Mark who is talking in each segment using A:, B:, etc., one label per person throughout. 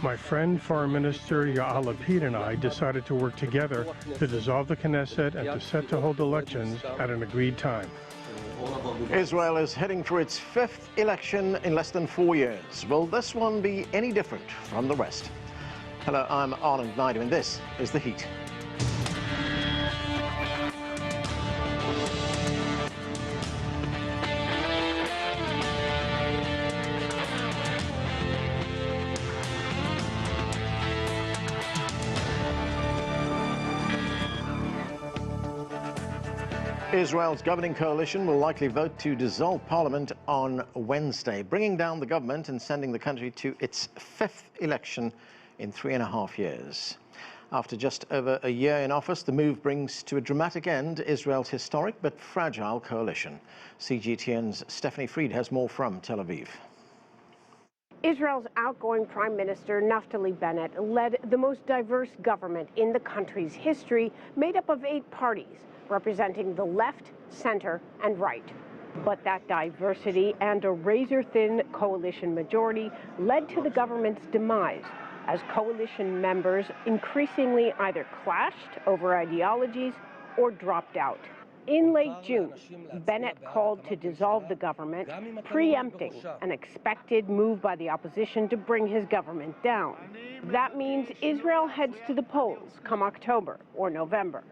A: My friend, Foreign Minister Yair Lapid, and I decided to work together to dissolve the Knesset and to set to hold elections at an agreed time.
B: Israel is heading for its fifth election in less than 4 years. Will this one be any different from the rest? Hello, I'm Anand Naidu, and this is The Heat. Israel's governing coalition will likely vote to dissolve parliament on Wednesday, bringing down the government and sending the country to its fifth election in 3.5 years. After just over a year in office, the move brings to a dramatic end Israel's historic but fragile coalition. CGTN's Stephanie Fried has more from Tel Aviv.
C: Israel's outgoing Prime Minister Naftali Bennett led the most diverse government in the country's history, made up of 8 parties, representing the left, center, and right. But that diversity and a razor-thin coalition majority led to the government's demise, as coalition members increasingly either clashed over ideologies or dropped out. In late June, Bennett called to dissolve the government, preempting an expected move by the opposition to bring his government down. That means Israel heads to the polls come October or November.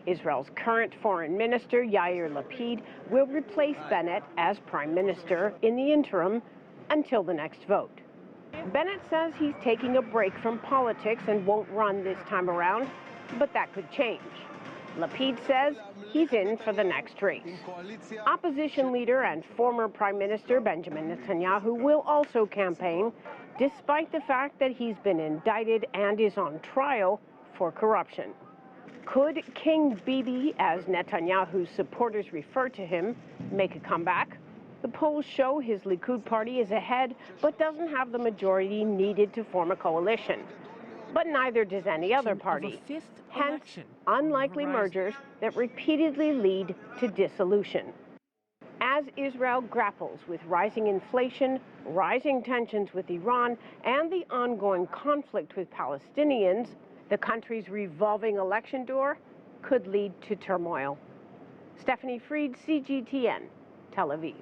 C: Israel's current foreign minister, Yair Lapid, will replace Bennett as prime minister in the interim until the next vote. Bennett says he's taking a break from politics and won't run this time around, but that could change. Lapid says he's in for the next race. Opposition leader and former Prime Minister Benjamin Netanyahu will also campaign, despite the fact that he's been indicted and is on trial for corruption. Could King Bibi, as Netanyahu's supporters refer to him, make a comeback? The polls show his Likud party is ahead, but doesn't have the majority needed to form a coalition. But neither does any other party. Hence, unlikely mergers that repeatedly lead to dissolution. As Israel grapples with rising inflation, rising tensions with Iran, and the ongoing conflict with Palestinians, the country's revolving election door could lead to turmoil. Stephanie Fried, CGTN, Tel Aviv.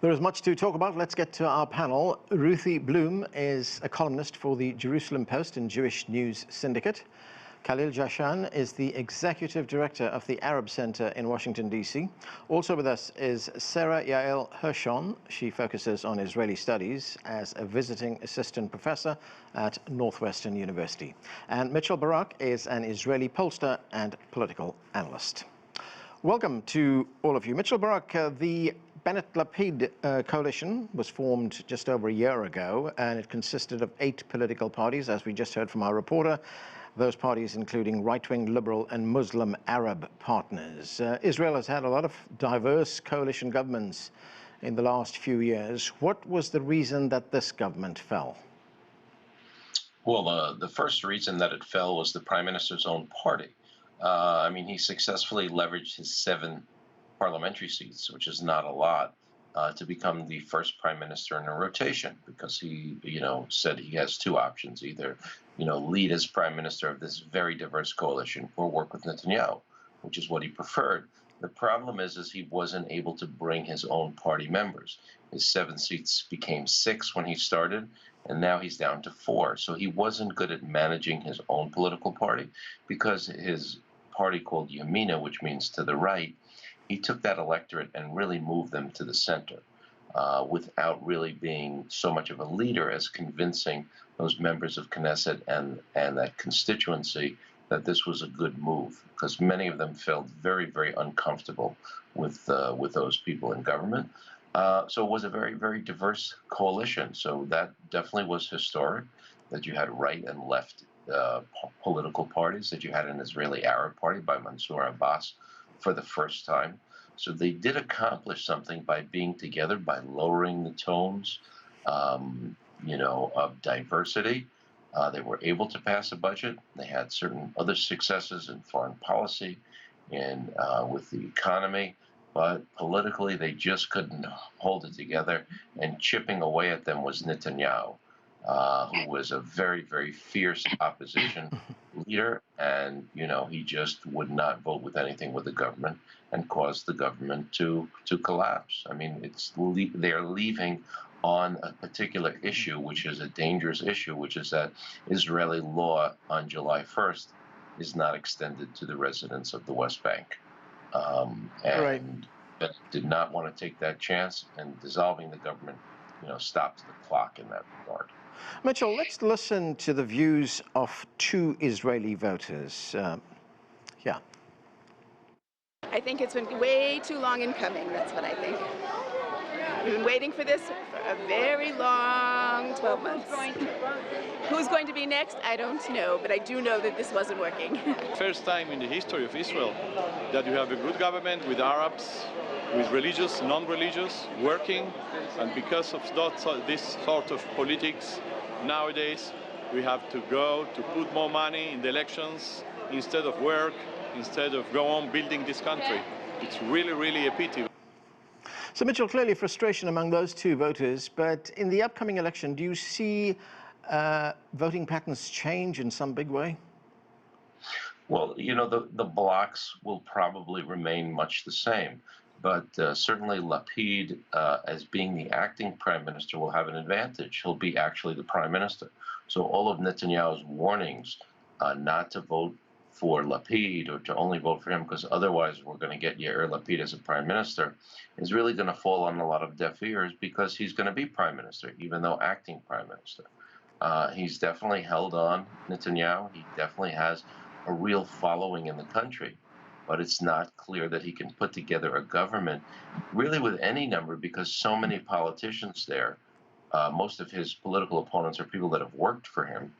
B: There is much to talk about. Let's get to our panel. Ruthie Bloom is a columnist for the Jerusalem Post and Jewish News Syndicate. Khalil Jashan is the executive director of the Arab Center in Washington, D.C. Also with us is Sarah Yael Hershon. She focuses on Israeli studies as a visiting assistant professor at Northwestern University. And Mitchell Barak is an Israeli pollster and political analyst. Welcome to all of you. Mitchell Barak, the Bennett-Lapid coalition was formed just over a year ago, and it consisted of 8 political parties, as we just heard from our reporter. Those parties including right-wing liberal and Muslim Arab partners. Israel has had a lot of diverse coalition governments in the last few years. What was the reason that this government fell?
D: Well, the first reason that it fell was the prime minister's own party. I mean, he successfully leveraged his 7 parliamentary seats, which is not a lot, to become the first prime minister in a rotation, because he, said he has 2 options: either, lead as prime minister of this very diverse coalition or work with Netanyahu, which is what he preferred. The problem is he wasn't able to bring his own party members. His 7 seats became 6 when he started, and now he's down to 4. So he wasn't good at managing his own political party, because his party called Yamina, which means to the right, he took that electorate and really moved them to the center without really being so much of a leader as convincing those members of Knesset and that constituency that this was a good move, because many of them felt very, very uncomfortable with those people in government. So it was a very, very diverse coalition. So that definitely was historic, that you had right and left political parties, that you had an Israeli Arab party by Mansour Abbas for the first time. So they did accomplish something by being together, by lowering the tones, of diversity. They were able to pass a budget. They had certain other successes in foreign policy and with the economy, but politically they just couldn't hold it together, and chipping away at them was Netanyahu. who was a very, very fierce opposition leader, and he just would not vote with anything with the government and caused the government to collapse. I mean, they're leaving on a particular issue, which is a dangerous issue, which is that Israeli law on July 1st is not extended to the residents of the West Bank.
B: Right.
D: But did not want to take that chance, and dissolving the government, stopped the clock in that regard.
B: Mitchell, let's listen to the views of two Israeli voters. Yeah.
E: I think it's been way too long in coming. That's what I think. We've been waiting for this for a very long 12 months. Who's going to be next? I don't know, but I do know that this wasn't working.
F: First time in the history of Israel that you have a good government with Arabs, with religious, non-religious, working, and because of this sort of politics, nowadays we have to go to put more money in the elections instead of work, instead of go on building this country. It's really, really a pity.
B: So, Mitchell, clearly frustration among those two voters, but in the upcoming election, do you see voting patterns change in some big way?
D: Well, the blocs will probably remain much the same, but certainly Lapid, as being the acting prime minister, will have an advantage. He'll be actually the prime minister. So all of Netanyahu's warnings not to vote for Lapid or to only vote for him because otherwise we're going to get Yair Lapid as a prime minister is really going to fall on a lot of deaf ears because he's going to be prime minister, even though acting prime minister. He's definitely held on, Netanyahu. He definitely has a real following in the country, but it's not clear that he can put together a government really with any number because so many politicians there, most of his political opponents are people that have worked for him.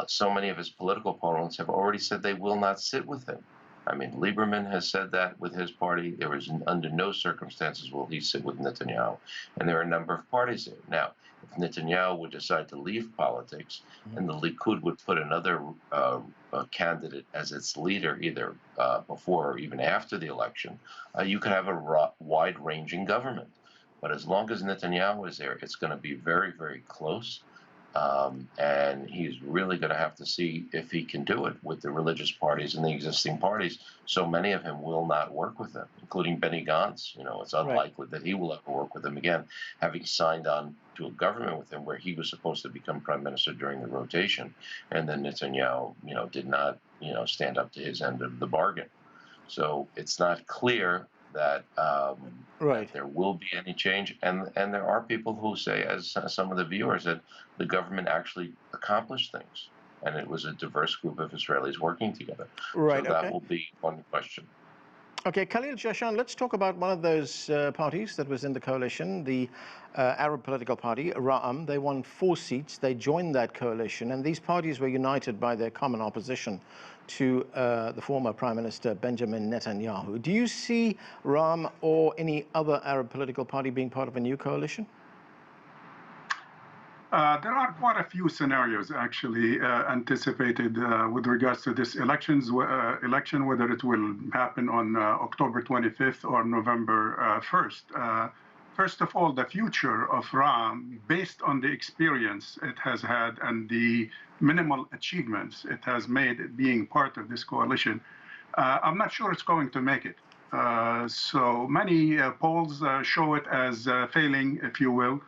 D: So many of his political opponents have already said they will not sit with him. I mean, Lieberman has said that with his party. There is under no circumstances will he sit with Netanyahu. And there are a number of parties there. Now, if Netanyahu would decide to leave politics and the Likud would put another candidate as its leader, either before or even after the election, you could have a wide-ranging government. But as long as Netanyahu is there, it's going to be very, very close. And he's really going to have to see if he can do it with the religious parties and the existing parties. So many of him will not work with them, including Benny Gantz. It's unlikely that he will ever work with him again, having signed on to a government with him where he was supposed to become prime minister during the rotation. And then Netanyahu, did not, stand up to his end of the bargain. So it's not clear that that there will be any change, and there are people who say, as some of the viewers, that the government actually accomplished things, and it was a diverse group of Israelis working together.
B: Right.
D: So that will be one question.
B: Okay, Khalil Jashan, let's talk about one of those parties that was in the coalition, the Arab political party, Ra'am. They won 4 seats. They joined that coalition, and these parties were united by their common opposition to the former Prime Minister Benjamin Netanyahu. Do you see Ra'am or any other Arab political party being part of a new coalition?
G: There are quite a few scenarios actually anticipated with regards to this election, whether it will happen on October 25th or November 1st. First of all, the future of Ra'am, based on the experience it has had and the minimal achievements it has made being part of this coalition, I'm not sure it's going to make it. So many polls show it as failing, if you will,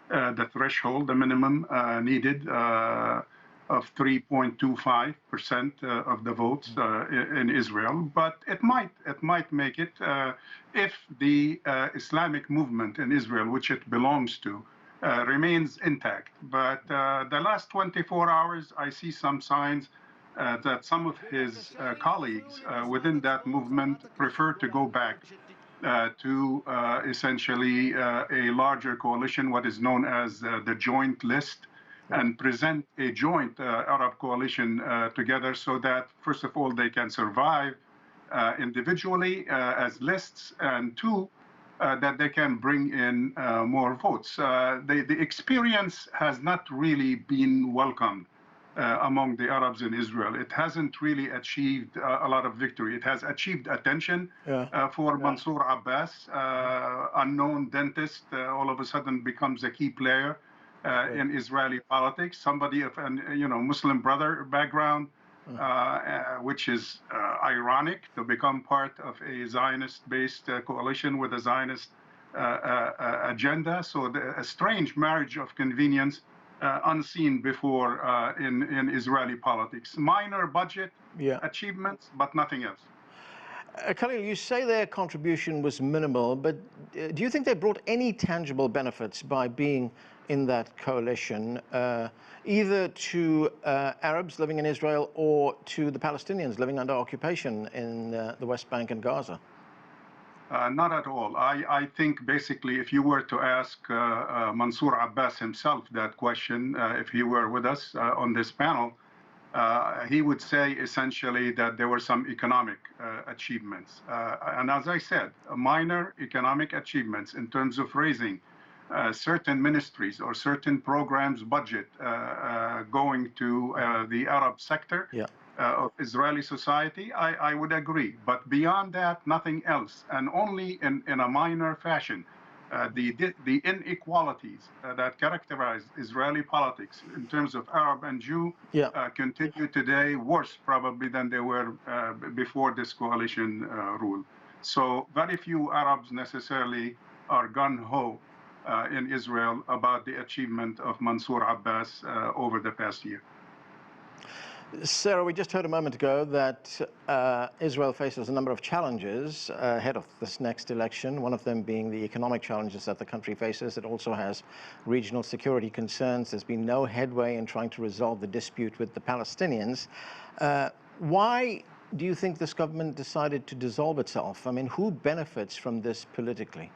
G: the threshold, the minimum needed of 3.25% of the votes in Israel. But it might make it if the Islamic movement in Israel, which it belongs to, remains intact. But the last 24 hours, I see some signs that some of his colleagues within that movement prefer to go back to essentially a larger coalition, what is known as the joint list, and present a joint Arab coalition together so that, first of all, they can survive individually as lists, and two, that they can bring in more votes. The experience has not really been welcomed among the Arabs in Israel. It hasn't really achieved a lot of victory. It has achieved attention for Mansour Abbas, unknown dentist, all of a sudden becomes a key player in Israeli politics, somebody of an Muslim brother background, which is ironic to become part of a Zionist-based coalition with a Zionist agenda. So a strange marriage of convenience unseen before in Israeli politics. Minor budget achievements, but nothing else.
B: Khalil, you say their contribution was minimal, but do you think they brought any tangible benefits by being in that coalition, either to Arabs living in Israel or to the Palestinians living under occupation in the West Bank and Gaza?
G: Not at all. I think basically if you were to ask Mansour Abbas himself that question, if he were with us on this panel, he would say essentially that there were some economic achievements. And as I said, minor economic achievements in terms of raising certain ministries or certain programs budget going to the Arab sector of Israeli society, I would agree. But beyond that, nothing else, and only in a minor fashion. The inequalities that characterize Israeli politics in terms of Arab and Jew continue today worse probably than they were before this coalition rule. So very few Arabs necessarily are gung-ho in Israel about the achievement of Mansour Abbas over the past year.
B: Sarah, we just heard a moment ago that Israel faces a number of challenges ahead of this next election, one of them being the economic challenges that the country faces. It also has regional security concerns. There's been no headway in trying to resolve the dispute with the Palestinians. Why do you think this government decided to dissolve itself? I mean, who benefits from this politically?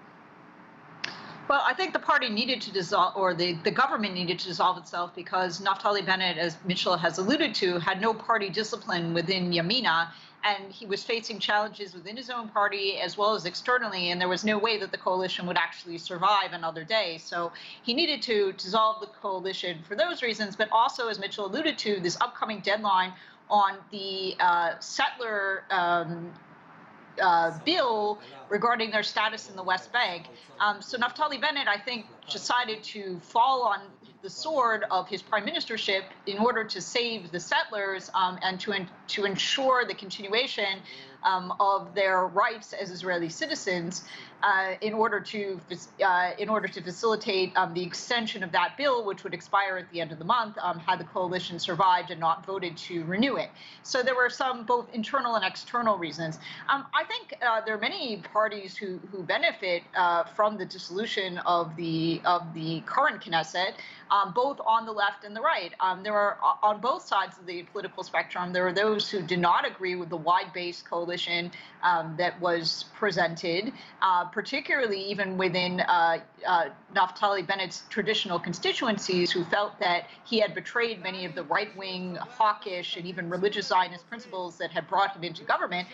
H: Well, I think the party needed to dissolve, or the government needed to dissolve itself because Naftali Bennett, as Mitchell has alluded to, had no party discipline within Yamina, and he was facing challenges within his own party as well as externally, and there was no way that the coalition would actually survive another day. So he needed to dissolve the coalition for those reasons, but also, as Mitchell alluded to, this upcoming deadline on the settler bill regarding their status in the West Bank. So Naftali Bennett, I think, decided to fall on the sword of his prime ministership in order to save the settlers and to ensure the continuation of their rights as Israeli citizens in order to facilitate the extension of that bill, which would expire at the end of the month had the coalition survived and not voted to renew it. So there were some both internal and external reasons. I think there are many parties who benefit from the dissolution of the current Knesset, both on the left and the right. There are on both sides of the political spectrum. There are those who do not agree with the wide-based coalition that was presented, particularly even within Naftali Bennett's traditional constituencies, who felt that he had betrayed many of the right-wing, hawkish, and even religious Zionist principles that had brought him into government.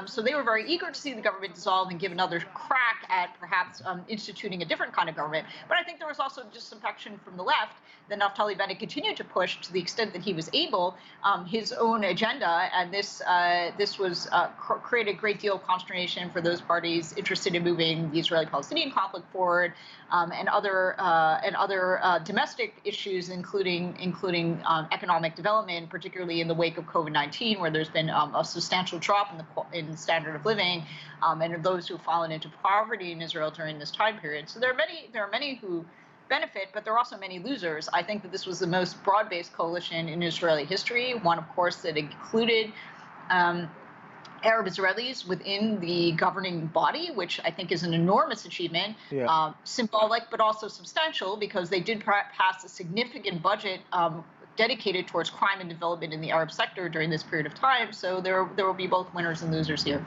H: So they were very eager to see the government dissolve and give another crack at perhaps instituting a different kind of government. But I think there was also disaffection from the left that Naftali Bennett continued to push to the extent that he was able his own agenda, and this was created a great deal of consternation for those parties interested in moving the Israeli-Palestinian conflict forward, and other domestic issues, including economic development, particularly in the wake of COVID-19, where there's been a substantial drop in the standard of living, and those who've fallen into poverty in Israel during this time period. So there are many who benefit, but there are also many losers. I think that this was the most broad-based coalition in Israeli history, one, of course, that included Arab Israelis within the governing body, which I think is an enormous achievement, symbolic but also substantial, because they did pass a significant budget dedicated towards crime and development in the Arab sector during this period of time. So there will be both winners and losers here.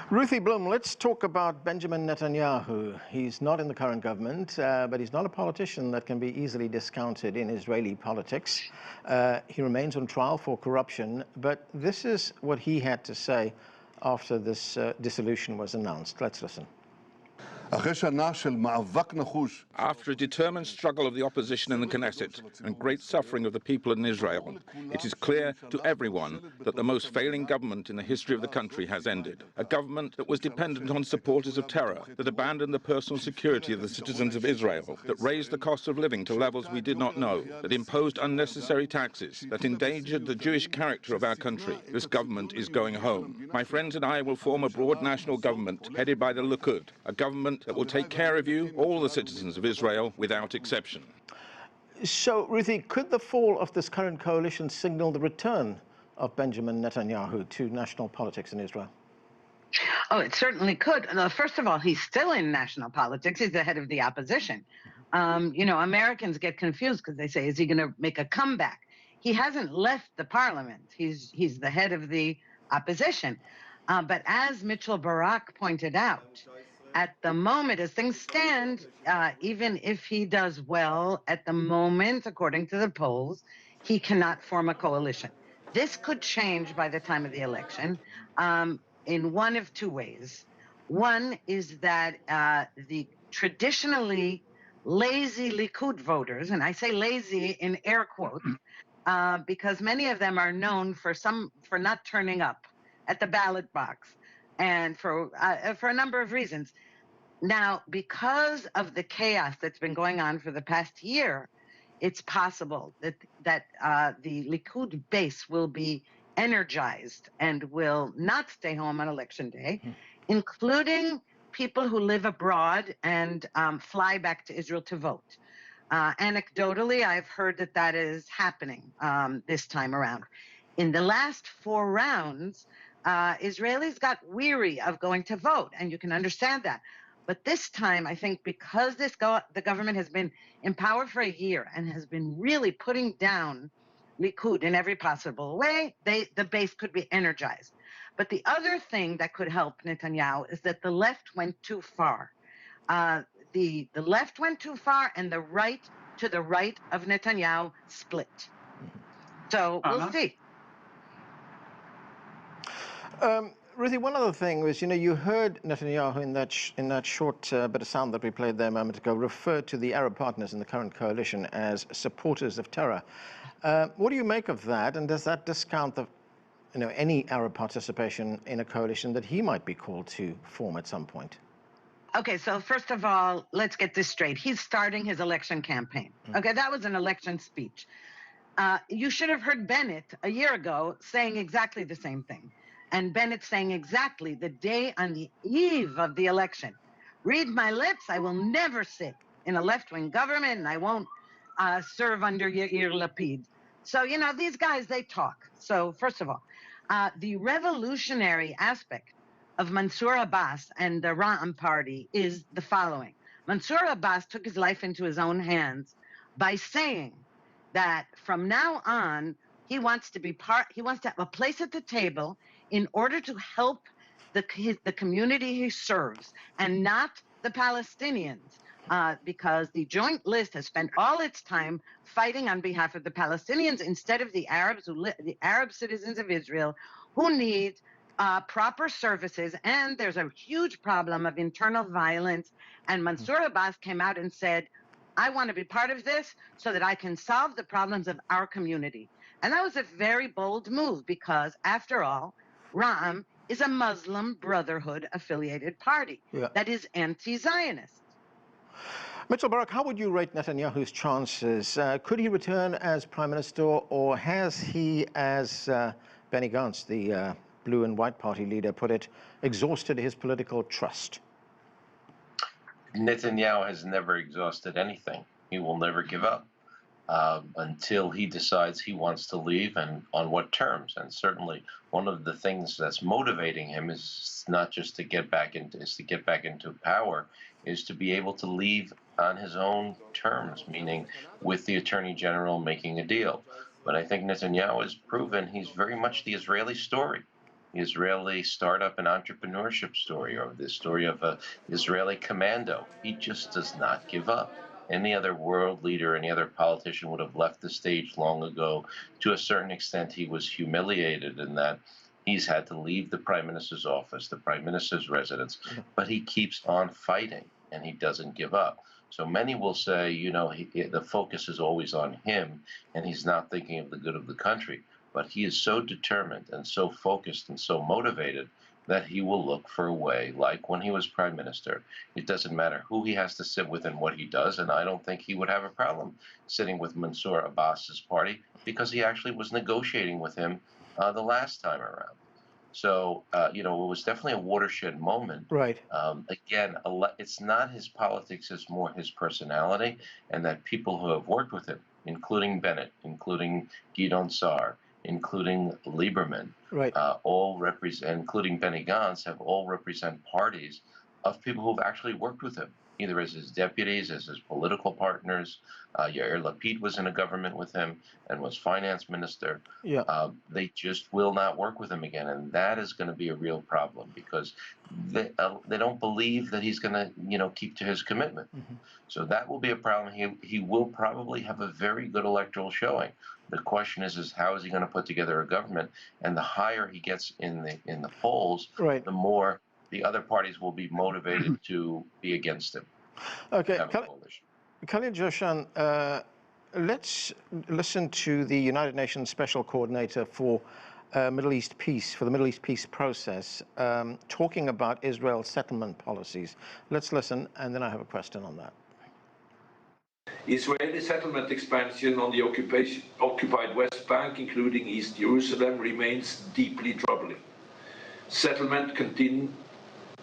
B: Ruthie Bloom, let's talk about Benjamin Netanyahu. He's not in the current government, but he's not a politician that can be easily discounted in Israeli politics. He remains on trial for corruption, but this is what he had to say after this dissolution was announced. Let's listen.
I: After a determined struggle of the opposition in the Knesset and great suffering of the people in Israel, it is clear to everyone that the most failing government in the history of the country has ended. A government that was dependent on supporters of terror, that abandoned the personal security of the citizens of Israel, that raised the cost of living to levels we did not know, that imposed unnecessary taxes, that endangered the Jewish character of our country. This government is going home. My friends and I will form a broad national government headed by the Likud, a government that will take care of you, all the citizens of Israel, without exception.
B: So, Ruthie, could the fall of this current coalition signal the return of Benjamin Netanyahu to national politics in Israel?
J: Oh, it certainly could. First of all, he's still in national politics. He's the head of the opposition. You know, Americans get confused because they say, is he going to make a comeback? He hasn't left the parliament. He's the head of the opposition. But as Mitchell Barak pointed out, at the moment, as things stand, even if he does well at the moment, according to the polls, he cannot form a coalition. This could change by the time of the election in one of two ways. One is that the traditionally lazy Likud voters, and I say lazy in air quotes, because many of them are known for not turning up at the ballot box, and for a number of reasons. Now, because of the chaos that's been going on for the past year, it's possible that the Likud base will be energized and will not stay home on election day, including people who live abroad and fly back to Israel to vote. Anecdotally, I've heard that is happening this time around. In the last 4 rounds, Israelis got weary of going to vote, and you can understand that. But this time, I think because the government has been in power for a year and has been really putting down Likud in every possible way, the base could be energized. But the other thing that could help Netanyahu is that the left went too far. The left went too far, and the right to the right of Netanyahu split. So we'll see.
B: Ruthie, one other thing was, you heard Netanyahu in that short bit of sound that we played there a moment ago refer to the Arab partners in the current coalition as supporters of terror. What do you make of that, and does that discount any Arab participation in a coalition that he might be called to form at some point?
J: Okay, so first of all, let's get this straight. He's starting his election campaign. Okay, that was an election speech. You should have heard Bennett a year ago saying exactly the same thing. And Bennett saying exactly the day on the eve of the election, read my lips, I will never sit in a left-wing government, and I won't serve under Yair Lapid. So, these guys, they talk. So, first of all, the revolutionary aspect of Mansour Abbas and the Ra'am party is the following. Mansour Abbas took his life into his own hands by saying that from now on, he wants to have a place at the table in order to help the community he serves and not the Palestinians, because the Joint List has spent all its time fighting on behalf of the Palestinians instead of the Arabs, the Arab citizens of Israel, who need proper services. And there's a huge problem of internal violence. And Mansour Abbas came out and said, I want to be part of this so that I can solve the problems of our community. And that was a very bold move because, after all, Ra'am is a Muslim Brotherhood affiliated party that is anti-Zionist.
B: Mitchell Barak, how would you rate Netanyahu's chances? Could he return as prime minister, or has he, as Benny Gantz, the Blue and White Party leader, put it, exhausted his political trust?
D: Netanyahu has never exhausted anything. He will never give up until he decides he wants to leave, and on what terms. And certainly, one of the things that's motivating him is not just to get back into power, is to be able to leave on his own terms, meaning with the Attorney General making a deal. But I think Netanyahu has proven he's very much the Israeli story. The Israeli startup and entrepreneurship story, or the story of an Israeli commando. He just does not give up. Any other world leader, any other politician would have left the stage long ago. To a certain extent, he was humiliated in that he's had to leave the prime minister's office, the prime minister's residence, but he keeps on fighting. and he doesn't give up. So many will say, the focus is always on him, and he's not thinking of the good of the country. But he is so determined and so focused and so motivated that he will look for a way, like when he was prime minister. It doesn't matter who he has to sit with and what he does, and I don't think he would have a problem sitting with Mansour Abbas's party, because he actually was negotiating with him the last time around. So, it was definitely a watershed moment.
B: Right.
D: Again, it's not his politics, it's more his personality, and that people who have worked with him, including Bennett, including Gideon Saar, including Lieberman,
B: right.
D: All represent, including Benny Gantz, have all represent parties of people who've actually worked with him, either as his deputies, as his political partners. Yair Lapid was in a government with him and was finance minister.
B: Yeah.
D: They just will not work with him again, and that is going to be a real problem, because they don't believe that he's going to, keep to his commitment.
B: Mm-hmm.
D: So that will be a problem. He will probably have a very good electoral showing. The question is how is he going to put together a government? And the higher he gets in the polls,
B: right.
D: the more the other parties will be motivated to be against him.
B: Okay, Khalil Joshan, let's listen to the United Nations Special Coordinator for Middle East peace, for the Middle East peace process, talking about Israel's settlement policies. Let's listen, and then I have a question on that.
K: Israeli settlement expansion on the occupied West Bank, including East Jerusalem, remains deeply troubling. Settlement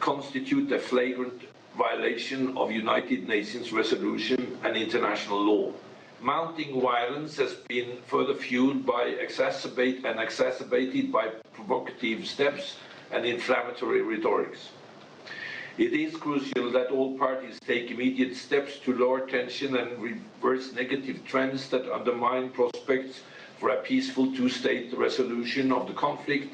K: constitute a flagrant violation of United Nations resolution and international law. Mounting violence has been further fueled by exacerbated by provocative steps and inflammatory rhetorics. It is crucial that all parties take immediate steps to lower tension and reverse negative trends that undermine prospects for a peaceful two-state resolution of the conflict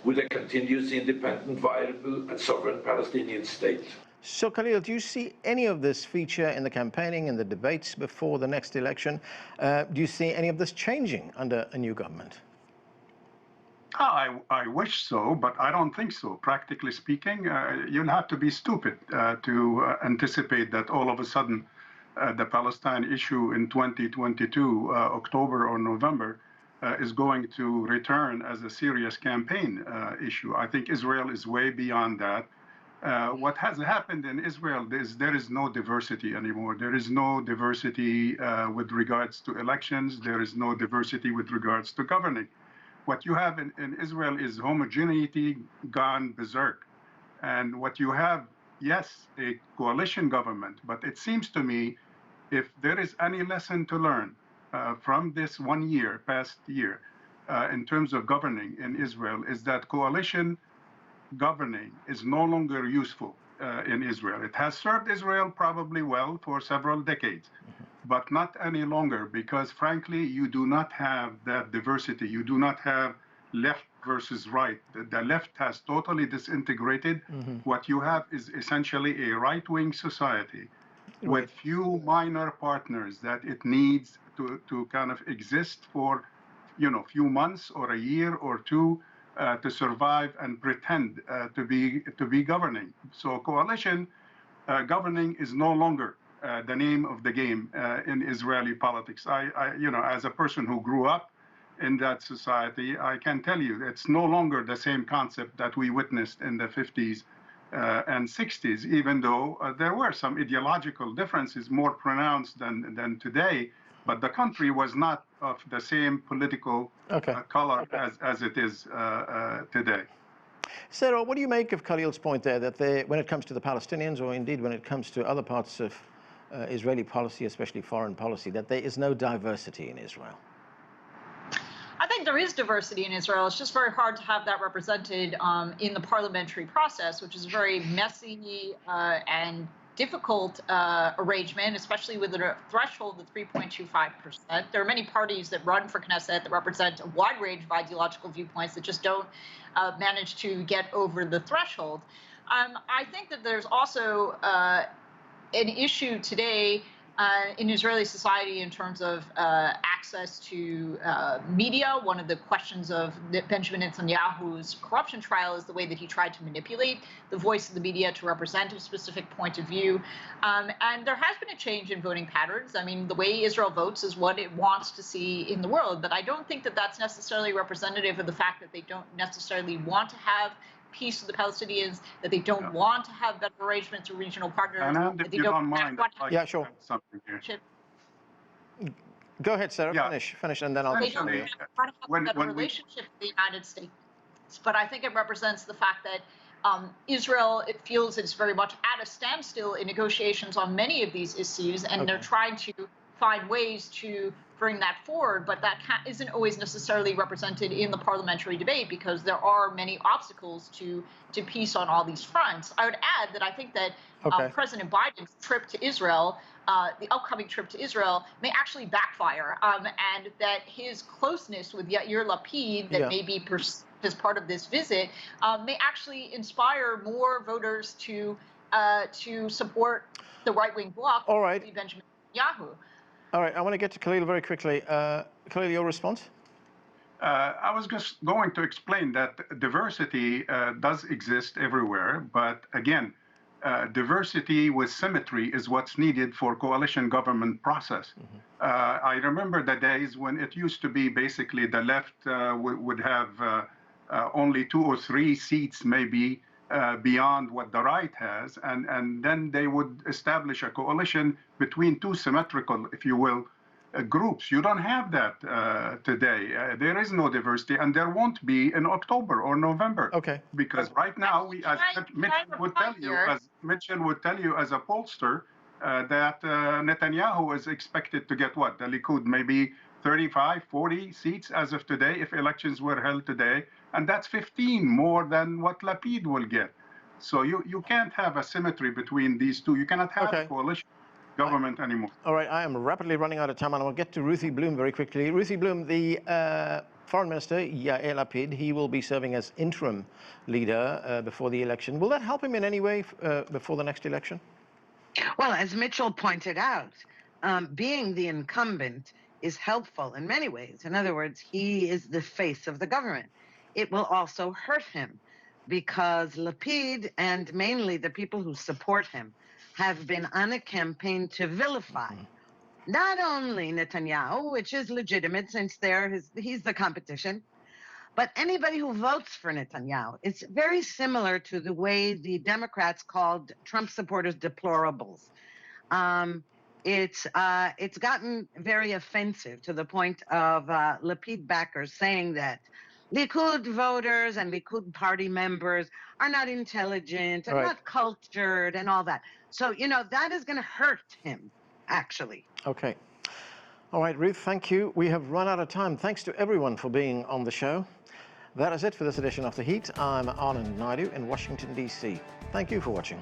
K: with a continuous, independent, viable and sovereign Palestinian state.
B: So, Khalil, do you see any of this feature in the campaigning and the debates before the next election? Do you see any of this changing under a new government?
G: I wish so, but I don't think so. Practically speaking, you'll have to be stupid to anticipate that all of a sudden the Palestine issue in 2022, October or November, is going to return as a serious campaign issue. I think Israel is way beyond that. What has happened in Israel is there is no diversity anymore. There is no diversity with regards to elections. There is no diversity with regards to governing. What you have in Israel is homogeneity gone berserk. And what you have, yes, a coalition government, but it seems to me, if there is any lesson to learn from this 1 year, past year, in terms of governing in Israel, is that coalition governing is no longer useful in Israel. It has served Israel probably well for several decades, but not any longer, because frankly, you do not have that diversity. You do not have left versus right. The left has totally disintegrated. What you have is essentially a right-wing society with few minor partners that it needs to kind of exist for, few months or a year or two to survive and pretend to be governing. So coalition governing is no longer the name of the game in Israeli politics. As a person who grew up in that society, I can tell you it's no longer the same concept that we witnessed in the 50s and 60s, even though there were some ideological differences more pronounced than today. But the country was not of the same political color as it is today.
B: Sarah, what do you make of Khalil's point there that when it comes to the Palestinians, or indeed when it comes to other parts of Israeli policy, especially foreign policy, that there is no diversity in Israel?
H: I think there is diversity in Israel. It's just very hard to have that represented in the parliamentary process, which is a very messy and difficult arrangement, especially with a threshold of 3.25%. There are many parties that run for Knesset that represent a wide range of ideological viewpoints that just don't manage to get over the threshold. I think that there's also an issue today in Israeli society in terms of access to media. One of the questions of Benjamin Netanyahu's corruption trial is the way that he tried to manipulate the voice of the media to represent a specific point of view. And there has been a change in voting patterns. I mean, the way Israel votes is what it wants to see in the world, but I don't think that that's necessarily representative of the fact that they don't necessarily want to have peace with the Palestinians, that they don't want to have better arrangements with regional partners.
G: And if you don't mind,
B: yeah, sure.
G: Something here.
B: Go ahead, Sarah.
G: Yeah.
B: Finish, and then I'll
H: They don't want to have a better relationship with the United States. But I think it represents the fact that Israel, it feels it's very much at a standstill in negotiations on many of these issues, and they're trying to find ways to bring that forward, but that isn't always necessarily represented in the parliamentary debate because there are many obstacles to peace on all these fronts. I would add that I think that President Biden's trip to Israel, the upcoming trip to Israel, may actually backfire, and that his closeness with Yair Lapid, that may be perceived as part of this visit, may actually inspire more voters to support the right-wing bloc, Benjamin Netanyahu.
B: All right, I want to get to Khalil very quickly. Khalil, your response?
G: I was just going to explain that diversity does exist everywhere, but again, diversity with symmetry is what's needed for coalition government process. I remember the days when it used to be basically the left would have only 2 or 3 seats maybe beyond what the right has, and then they would establish a coalition between 2 symmetrical, if you will, groups. You don't have that today. There is no diversity, and there won't be in October or November.
B: Okay.
G: Because right now, as Mitchell would tell you as a pollster, that Netanyahu is expected to get what? The Likud maybe 35, 40 seats as of today if elections were held today. And that's 15 more than what Lapid will get. So you can't have a symmetry between these two. You cannot have a coalition government anymore.
B: All right, I am rapidly running out of time, and I'll get to Ruthie Bloom very quickly. Ruthie Bloom, the Foreign Minister, Yair Lapid, he will be serving as interim leader before the election. Will that help him in any way before the next election?
J: Well, as Mitchell pointed out, being the incumbent is helpful in many ways. In other words, he is the face of the government. It will also hurt him because Lapid and mainly the people who support him have been on a campaign to vilify not only Netanyahu, which is legitimate since he's the competition, but anybody who votes for Netanyahu. It's very similar to the way the Democrats called Trump supporters deplorables. It's gotten very offensive to the point of Lapid backers saying that Likud voters and Likud party members are not intelligent and not cultured and all that. So, that is going to hurt him, actually.
B: Okay. All right, Ruth, thank you. We have run out of time. Thanks to everyone for being on the show. That is it for this edition of The Heat. I'm Anand Naidu in Washington, D.C. Thank you for watching.